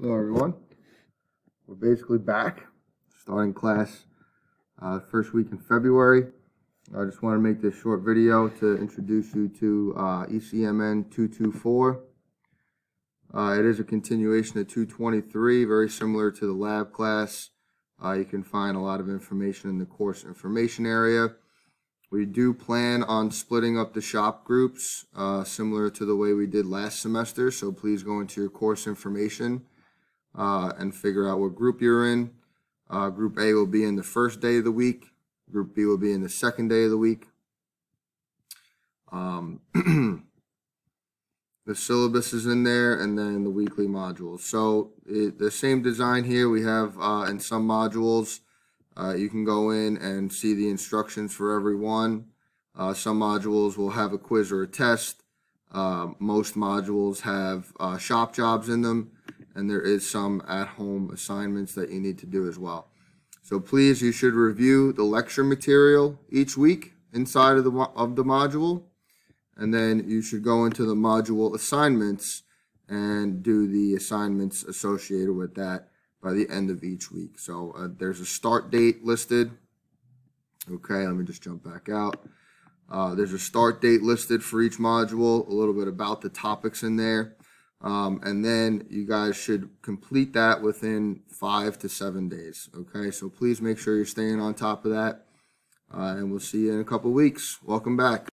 Hello everyone, we're basically back, starting class first week in February. I just want to make this short video to introduce you to ECMN 224. It is a continuation of 223, very similar to the lab class. You can find a lot of information in the course information area. We do plan on splitting up the shop groups similar to the way we did last semester, so please go into your course information and figure out what group you're in. Group A will be in the first day of the week. Group B will be in the second day of the week. The syllabus is in there, and then the weekly modules. So the same design here we have in some modules. You can go in and see the instructions for every one. Some modules will have a quiz or a test. Most modules have shop jobs in them, and there is some at-home assignments that you need to do as well. So please, you should review the lecture material each week inside of the module, and then you should go into the module assignments and do the assignments associated with that by the end of each week. So there's a start date listed. Okay, let me just jump back out. There's a start date listed for each module, a little bit about the topics in there. And then you guys should complete that within 5 to 7 days. Okay, so please make sure you're staying on top of that. And we'll see you in a couple weeks. Welcome back.